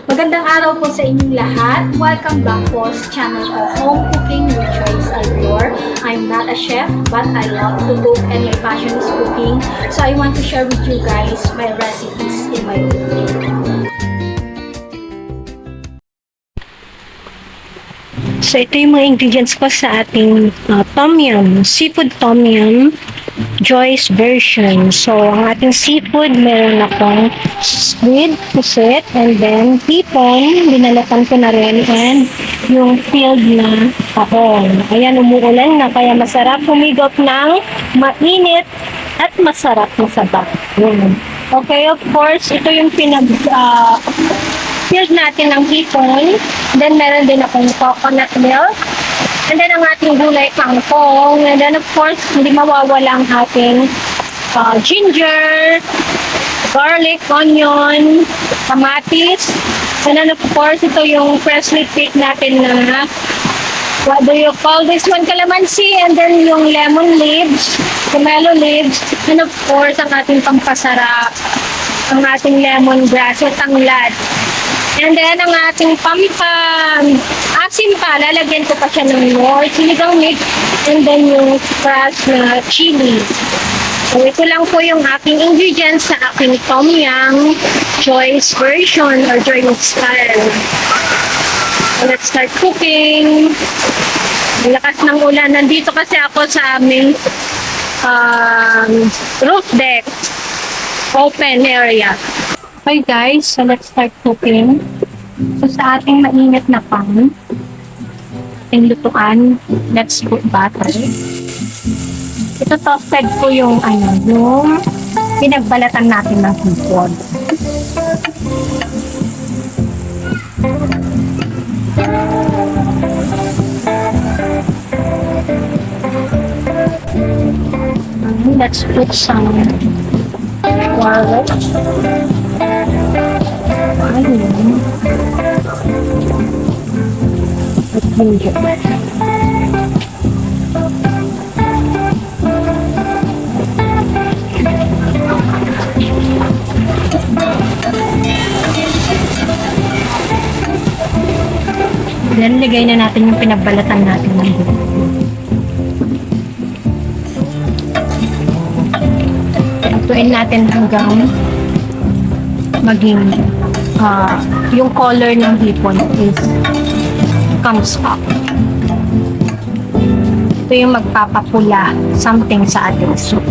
Magandang araw po sa inyong lahat. Welcome back po sa channel ko, Home Cooking with Joyce Alvior. I'm not a chef, but I love to cook and my passion is cooking. So I want to share with you guys my recipes in my cooking. So ito yung mga ingredients ko sa ating tom yum, seafood tom yum, Joyce version. So, ang ating seafood, meron akong squid, pusit, and then hipon, binalatan ko na rin, and yung filled na tahong. Ayan, umuulan na, kaya masarap humigop ng mainit at masarap na sabaw. Okay, of course, ito yung filled natin ng hipon. Then, meron din akong coconut milk. And then, ang ating gulay kangkong. And then, of course, hindi mawawala ang ating ginger, garlic, onion, kamatis. And then, of course, ito yung freshly picked natin na, what do you call this one? Calamansi. And then, yung lemon leaves, pomelo leaves. And of course, ang ating pampasarap, ang ating lemongrass o tanglad. And then, ang ating asim pa, lalagyan ko pa siya ng more sinigang mix, and then yung fresh na chili. So, ito lang po yung aking ingredients sa aking tom yum Joyce version or Joyce Style. So, let's start cooking. Lakas ng ulan. Nandito kasi ako sa aming roof deck. Open area. Okay guys, so let's start cooking. So sa ating mainit na pan, ating lutuan, let's put butter. Ito toasted ko yung yung pinagbalatan natin ng hipon. Let's put some garlic. Ayun. At ginger. Then, ligay na natin yung pinagbalatan natin ng buko. Tuin natin hanggang maging yung color ng hipon is comes up. Ito yung magpapapula something sa ating soup.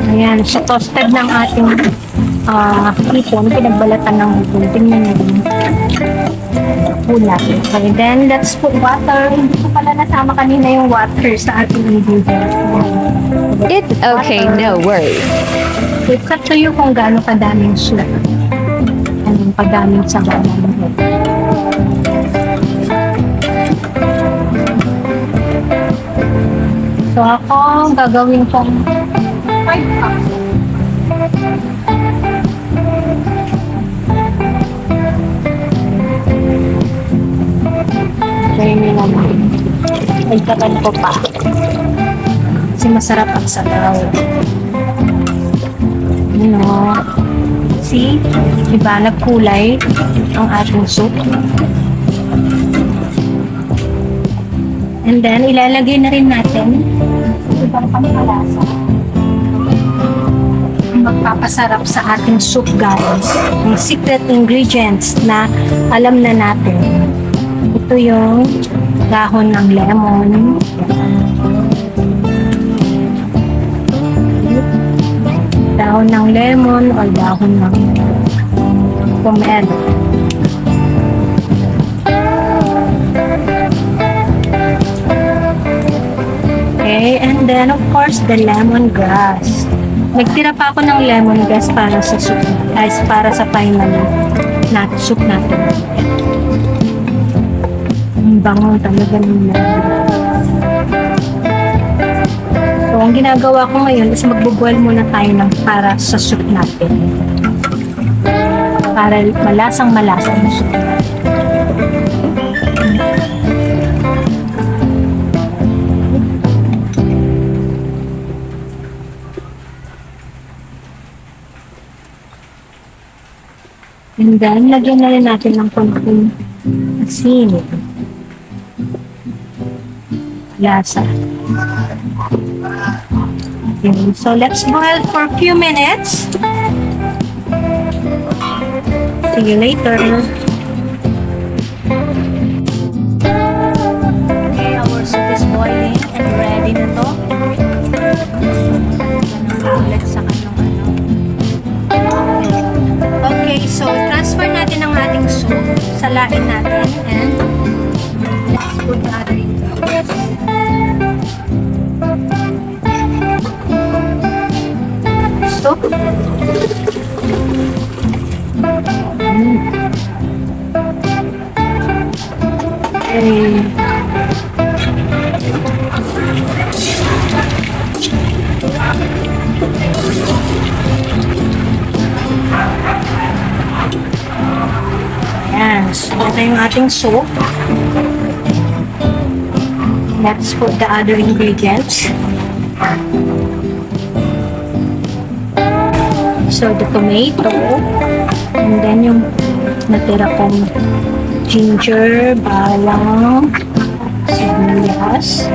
Ayan, so toasted ng ating hipon, pinagbalatan ng hipon. Tingnan nyo yung pula. Okay, then let's put water. Hindi ko pala nasama kanina yung water sa ating ingredients. It's okay, no worries. It's up to you kung gaano kadaming soup. Anong kadaming sabaw naman. So ako, gagawin kong 5 cups. Try nyo naman. Nagtagan ko pa. Kasi masarap ang sabaw. See? Diba? Nagkulay ang ating soup. And then, ilalagay na rin natin ibang pampalasa. Magpapasarap sa ating soup, guys. Ang secret ingredients na alam na natin. Ito yung dahon ng lemon. Dahon ng lemon o dahon ng pomelo. Okay, and then of course the lemongrass. Nagtira pa ako ng lemongrass para sa soup, para sa final na soup natin. Ang bango talaga ng lemongrass. So, ang ginagawa ko ngayon is magbo-boil muna tayo ng para sa soup natin. Para malasang-malasa yung soup natin. And then, lagyan na rin natin ng konting asin. Lasa. Okay, so let's boil for a few minutes. See you later. Okay, our soup is boiling and ready na to. Ulit sa kanyang ano. Okay, so transfer natin ang ating soup. Salain natin and let's put the other ingredients. Soup. Okay. Ayan. So, ito yung ating soup. Let's put the other ingredients. So, the tomato. And then yung natira kong ginger, bawang, sibuyas.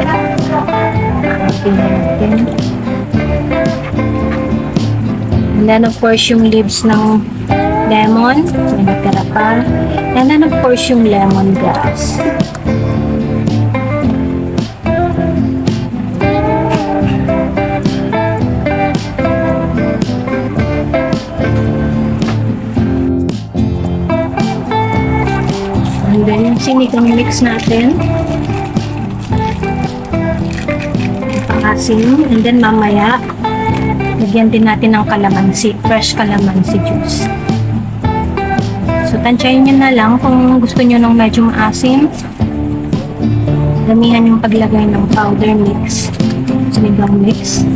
Natin natin. And then, of course, yung leaves ng lemon. May natira pa. And then, of course, yung lemongrass. And then, yung sinigang mix natin. Asin. And then, mamaya, lagyan din natin ng kalamansi. Fresh kalamansi juice. So, tansyahin nyo na lang kung gusto nyo ng medyo maasim. Damihan yung paglagay ng powder mix. Sinigang mix.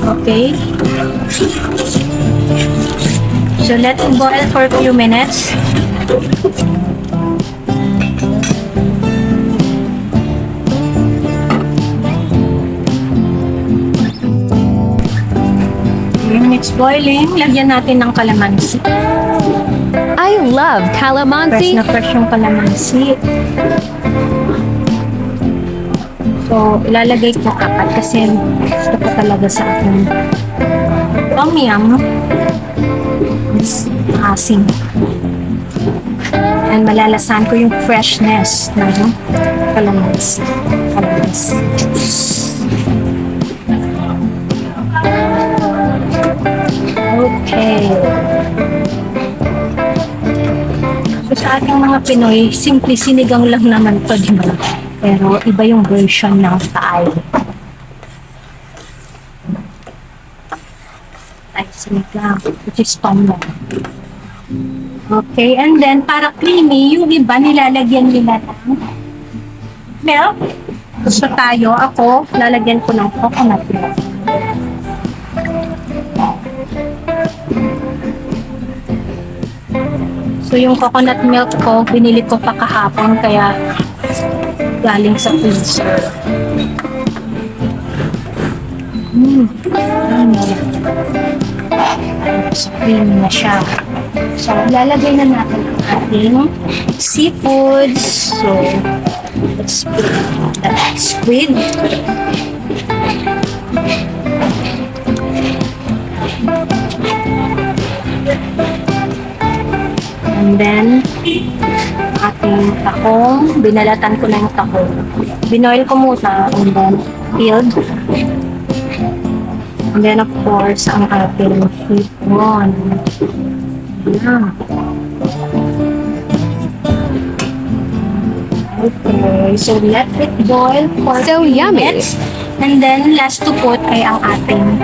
Okay. So, let it boil for a few minutes. When it's boiling, lagyan natin ng kalamansi. I love calamansi. Fresh na fresh yung kalamansi. So, ilalagay ko agad kasi gusto ko talaga sa akin. Tom yum. It's asin. And malalasan ko yung freshness ng kalamansi. Kalamansi juice. Okay. So, sa ating mga Pinoy, simple sinigang lang naman to, di ba? Pero iba yung version ng Thai. Thai sinigang, which is tom yum. Okay, and then para creamy, yung iba nilalagyan nila ng milk. So tayo, ako, lalagyan ko ng coconut milk. So yung coconut milk ko, binili ko pa kahapon, kaya galing sa freezer. So, creamy na siya. So, lalagay na natin ang ating seafoods. So, let's put that squid. And then, ating tahong. Binalatan ko na yung tahong. Binoil ko muna and then peeled. And then of course, ang ating hipon. Yeah. Okay, so let it boil for So few yummy. minutes. And then last to put ay ang ating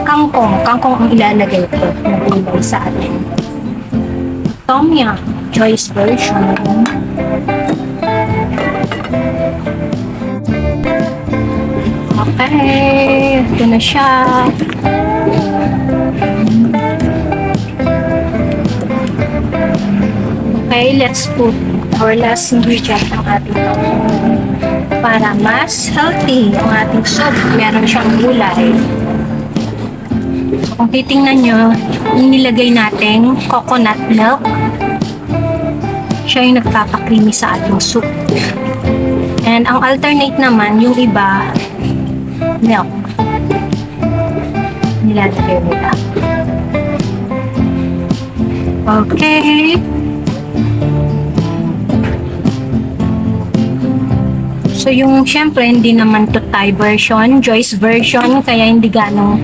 kangkong. Kangkong ang ilalagay ko na gulay sa ating tom yum. Joyce version. Okay, ito na siya. Okay, let's put our last ingredient ng ating kangkong para mas healthy ang ating soup. Meron siyang gulay. So, kung titingnan nyo, yung nilagay nating coconut milk, siya yung nagpapakreamy sa ating soup. And ang alternate naman, yung iba, milk. Nilalagay nila. Okay. So yung syempre hindi naman to Thai version, Joyce version, kaya hindi ganong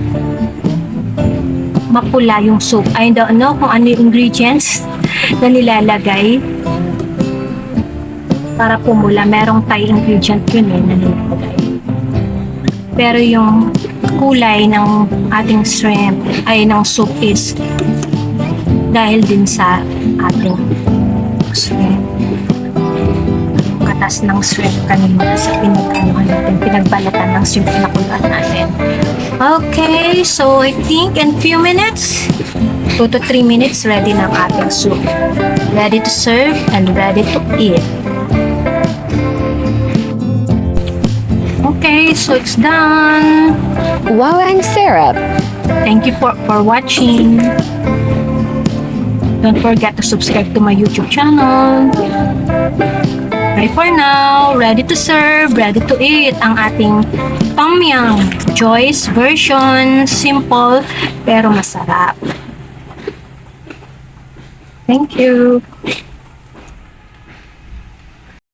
mapula yung soup. I don't know kung ano yung ingredients na nilalagay para pumula. Merong Thai ingredient yun na nilalagay. Pero yung kulay ng ating shrimp ay ng soup is dahil din sa ating shrimp. Katas ng shrimp kanina sa pinagbalatan ng shrimp na kuluan natin. Okay, so I think in few minutes, 2 to 3 minutes, ready na ang ating soup. Ready to serve and ready to eat. Okay, so it's done. Wow and syrup. Thank you for watching. Don't forget to subscribe to my YouTube channel. Bye for now. Ready to serve, ready to eat ang ating Tom Yum Joyce version. Simple pero masarap. Thank you.